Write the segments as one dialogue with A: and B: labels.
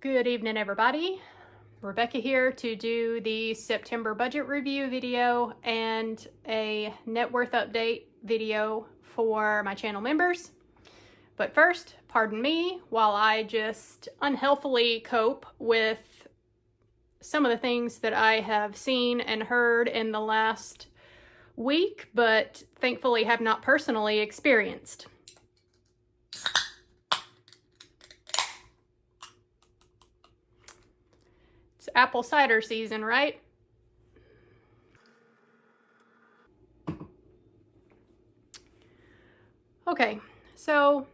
A: Good evening, everybody. Rebecca here to do the September budget review video and a net worth update video for my channel members. But first, pardon me while I just unhealthily cope with some of the things that I have seen and heard in the last week, but thankfully have not personally experienced. It's apple cider season, right? Okay, so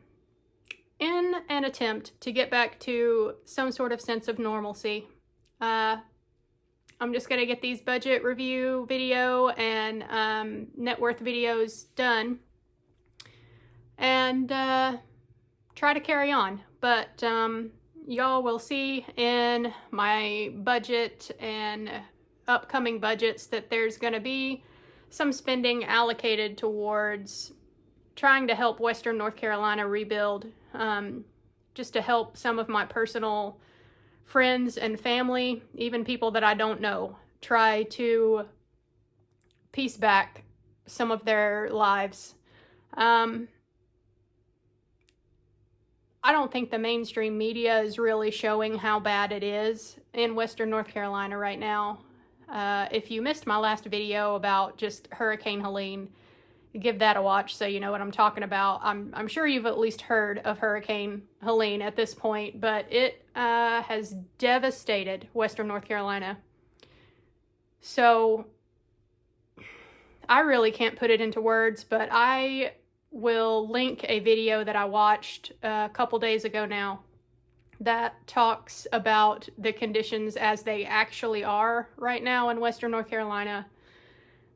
A: in an attempt to get back to some sort of sense of normalcy, I'm just going to get these budget review video and net worth videos done and try to carry on. But y'all will see in my budget and upcoming budgets that there's going to be some spending allocated towards trying to help Western North Carolina rebuild, just to help some of my personal friends and family, even people that I don't know, try to piece back some of their lives. I don't think the mainstream media is really showing how bad it is in Western North Carolina right now. If you missed my last video about just Hurricane Helene, give that a watch so you know what I'm talking about. I'm sure you've at least heard of Hurricane Helene at this point, but it has devastated Western North Carolina. So I really can't put it into words, but I will link a video that I watched a couple days ago now that talks about the conditions as they actually are right now in Western North Carolina.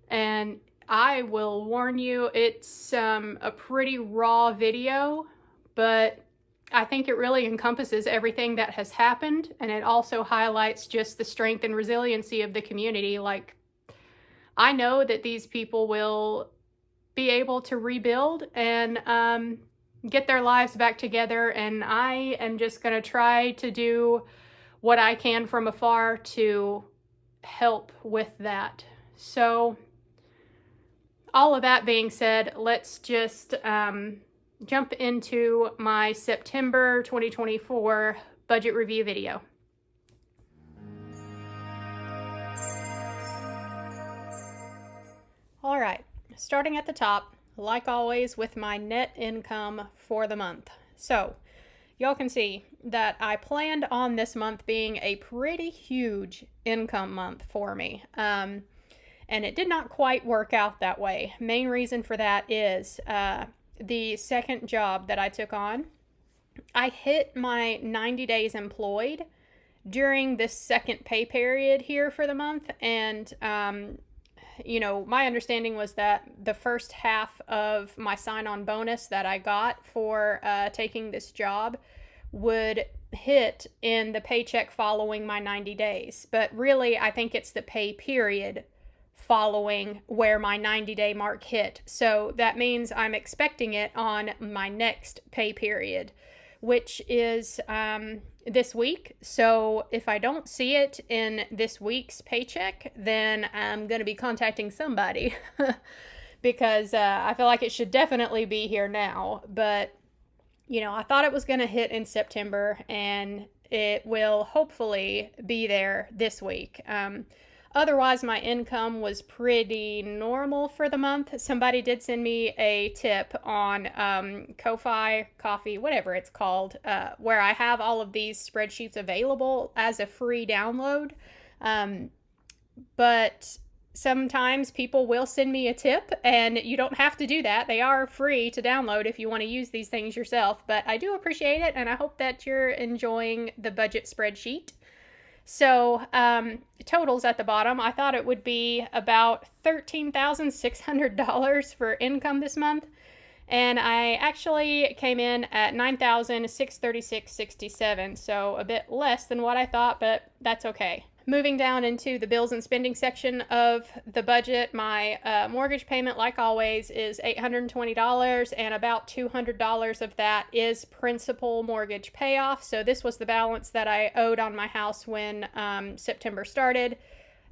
A: And I will warn you, it's a pretty raw video, but I think it really encompasses everything that has happened, and it also highlights just the strength and resiliency of the community. Like, I know that these people will be able to rebuild and get their lives back together, and I am just going to try to do what I can from afar to help with that. So all of that being said, let's just jump into my September 2024 budget review video. All right, starting at the top, like always, with my net income for the month. So y'all can see that I planned on this month being a pretty huge income month for me. And it did not quite work out that way. Main reason for that is the second job that I took on. I hit my 90 days employed during this second pay period here for the month. And, you know, my understanding was that the first half of my sign-on bonus that I got for taking this job would hit in the paycheck following my 90 days. But really, I think it's the pay period following where my 90-day mark hit. So that means I'm expecting it on my next pay period, which is this week. So if I don't see it in this week's paycheck, then I'm going to be contacting somebody because I feel like it should definitely be here now. But, you know, I thought it was going to hit in September, and it will hopefully be there this week. Otherwise, my income was pretty normal for the month. Somebody did send me a tip on Ko-Fi, Coffee, whatever it's called, where I have all of these spreadsheets available as a free download. But sometimes people will send me a tip, and you don't have to do that. They are free to download if you want to use these things yourself. But I do appreciate it, and I hope that you're enjoying the budget spreadsheet. So totals at the bottom, I thought it would be about $13,600 for income this month. And I actually came in at $9,636.67. So a bit less than what I thought, but that's okay. Moving down into the bills and spending section of the budget, my mortgage payment, like always, is $820, and about $200 of that is principal mortgage payoff. So this was the balance that I owed on my house when September started.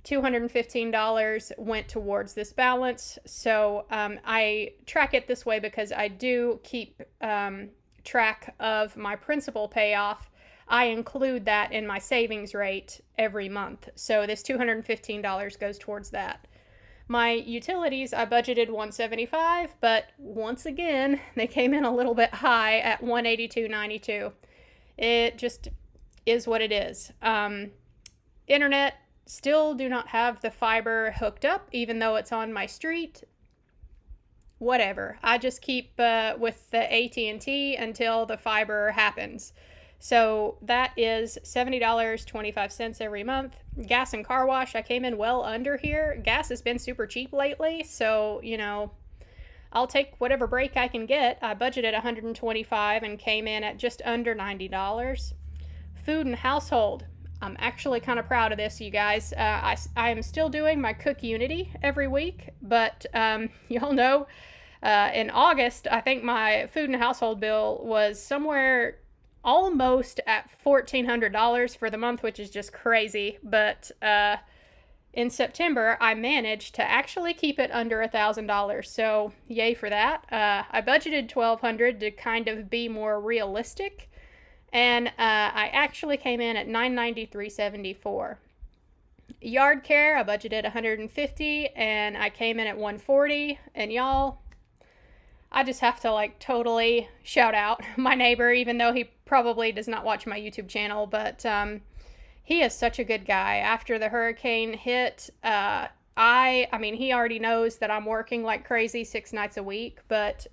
A: $215 went towards this balance. So I track it this way because I do keep track of my principal payoff. I include that in my savings rate every month. So this $215 goes towards that. My utilities, I budgeted $175, but once again, they came in a little bit high at $182.92. It just is what it is. Internet, still do not have the fiber hooked up, even though it's on my street. Whatever. I just keep with the AT&T until the fiber happens. So that is $70.25 every month. Gas and car wash, I came in well under here. Gas has been super cheap lately, so, you know, I'll take whatever break I can get. I budgeted $125 and came in at just under $90. Food and household. I'm actually kind of proud of this, you guys. I am still doing my Cook Unity every week, but y'all know in August, I think my food and household bill was somewhere almost at $1,400 for the month, which is just crazy. But in September, I managed to actually keep it under $1,000. So yay for that. I budgeted $1,200 to kind of be more realistic. And I actually came in at $993.74. Yard care, I budgeted $150 and I came in at $140. And y'all, I just have to like totally shout out my neighbor, even though he probably does not watch my YouTube channel, but he is such a good guy. After the hurricane hit, I mean, he already knows that I'm working like crazy 6 nights a week, but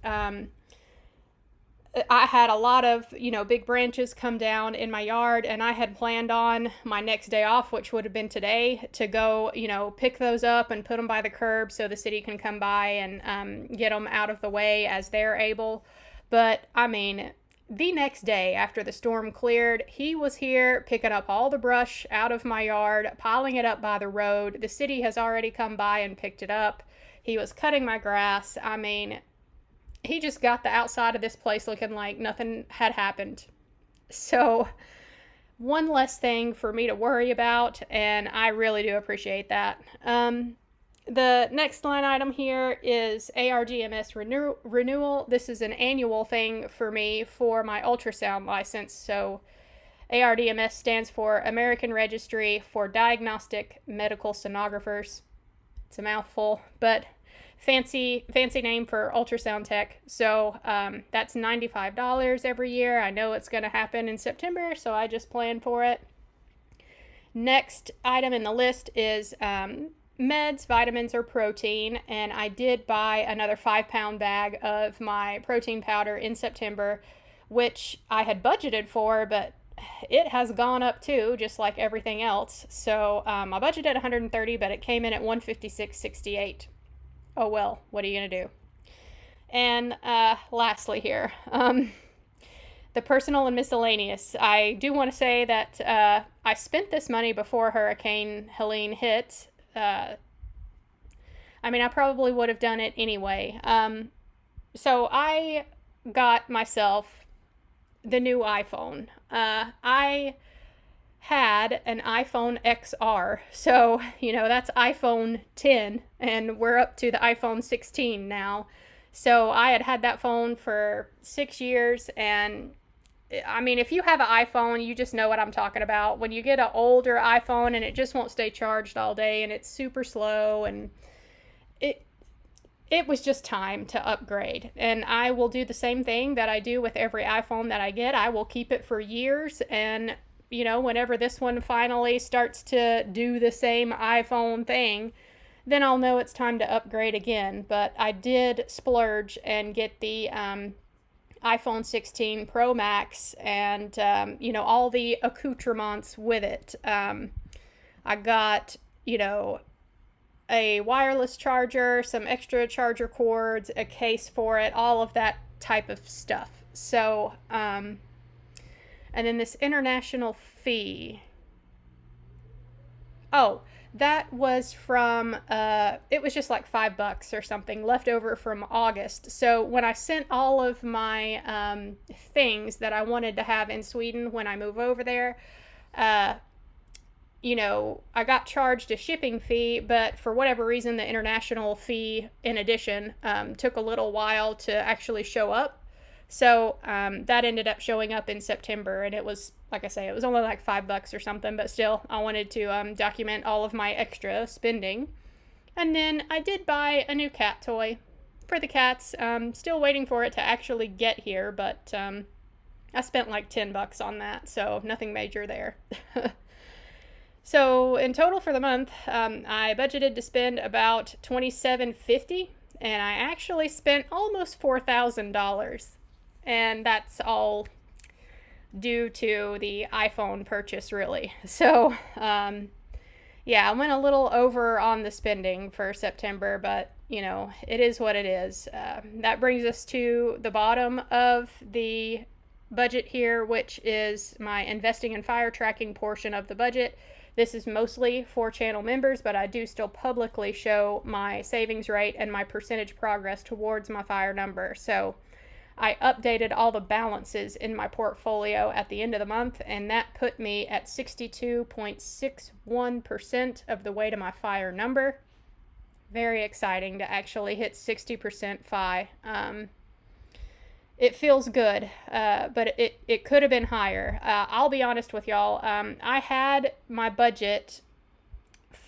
A: I had a lot of, you know, big branches come down in my yard, and I had planned on my next day off, which would have been today, to go, you know, pick those up and put them by the curb so the city can come by and get them out of the way as they're able. But, I mean, the next day after the storm cleared, he was here picking up all the brush out of my yard, piling it up by the road. The city has already come by and picked it up. He was cutting my grass. I mean, he just got the outside of this place looking like nothing had happened. So, one less thing for me to worry about, and I really do appreciate that. The next line item here is ARDMS renewal. This is an annual thing for me for my ultrasound license. So, ARDMS stands for American Registry for Diagnostic Medical Sonographers. It's a mouthful, but fancy name for ultrasound tech. So that's $95 every year. I know it's going to happen in September, so I just planned for it. Next item in the list is meds, vitamins, or protein, and I did buy another 5-pound bag of my protein powder in September, which I had budgeted for, but it has gone up too, just like everything else. So I budgeted $130, but it came in at $156.68. Oh well, what are you going to do? And lastly here, the personal and miscellaneous. I do want to say that I spent this money before Hurricane Helene hit. I mean, I probably would have done it anyway. So I got myself the new iPhone. I had an iPhone XR, so, you know, that's iPhone 10, and we're up to the iPhone 16 now. So I had that phone for 6 years, and I mean, if you have an iPhone, you just know what I'm talking about. When you get an older iPhone and it just won't stay charged all day and it's super slow, and it was just time to upgrade. And I will do the same thing that I do with every iPhone that I get. I will keep it for years, and you know, whenever this one finally starts to do the same iPhone thing, then I'll know it's time to upgrade again. But I did splurge and get the iPhone 16 Pro Max and, you know, all the accoutrements with it. I got, you know, a wireless charger, some extra charger cords, a case for it, all of that type of stuff. So, and then this international fee. Oh, that was from, it was just like $5 or something left over from August. So when I sent all of my things that I wanted to have in Sweden when I move over there, uh, I got charged a shipping fee, but for whatever reason, the international fee in addition took a little while to actually show up. So that ended up showing up in September, and it was, like I say, it was only like $5 or something, but still, I wanted to document all of my extra spending. And then I did buy a new cat toy for the cats. Still waiting for it to actually get here, but I spent like $10 on that, so nothing major there. So in total for the month, I budgeted to spend about $27.50, and I actually spent almost $4,000, and that's all due to the iPhone purchase, really. So yeah, I went a little over on the spending for September, but it is what it is. That brings us to the bottom of the budget here, which is my investing and fire tracking portion of the budget. This is mostly for channel members, but I do still publicly show my savings rate and my percentage progress towards my fire number. So I updated all the balances in my portfolio at the end of the month, and that put me at 62.61% of the way to my fire number. Very exciting to actually hit 60% FI. It feels good, but it could have been higher. I'll be honest with y'all. I had my budget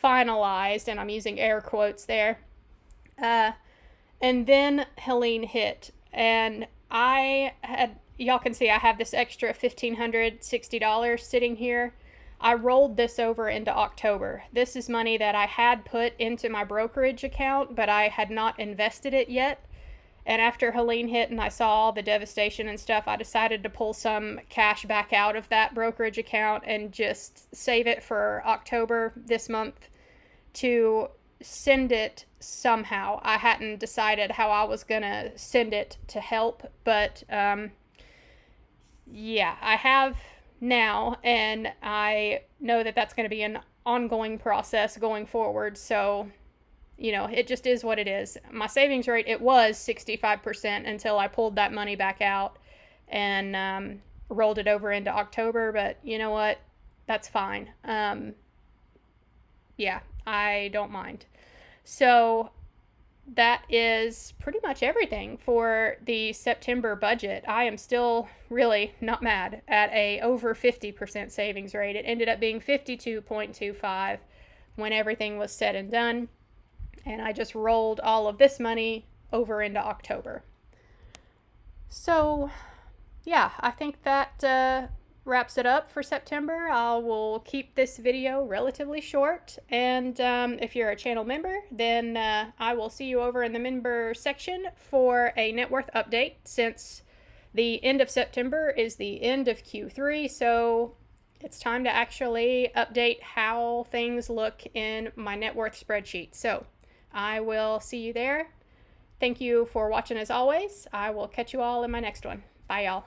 A: finalized, and I'm using air quotes there. And then Helene hit, and y'all can see I have this extra $1,560 sitting here. I rolled this over into October. This is money that I had put into my brokerage account, but I had not invested it yet. And after Helene hit and I saw all the devastation and stuff, I decided to pull some cash back out of that brokerage account and just save it for October this month to send it somehow. I hadn't decided how I was going to send it to help, but yeah, I have now, and I know that that's going to be an ongoing process going forward. So it just is what it is. My savings rate, it was 65% until I pulled that money back out and rolled it over into October. But you know what? That's fine. Yeah, I don't mind. So that is pretty much everything for the September budget. I am still really not mad at a over 50% savings rate. It ended up being 52.25 when everything was said and done. And I just rolled all of this money over into October. So, yeah, I think that wraps it up for September. I will keep this video relatively short. And if you're a channel member, then I will see you over in the member section for a net worth update, since the end of September is the end of Q3. So it's time to actually update how things look in my net worth spreadsheet. So I will see you there. Thank you for watching as always. I will catch you all in my next one. Bye, y'all.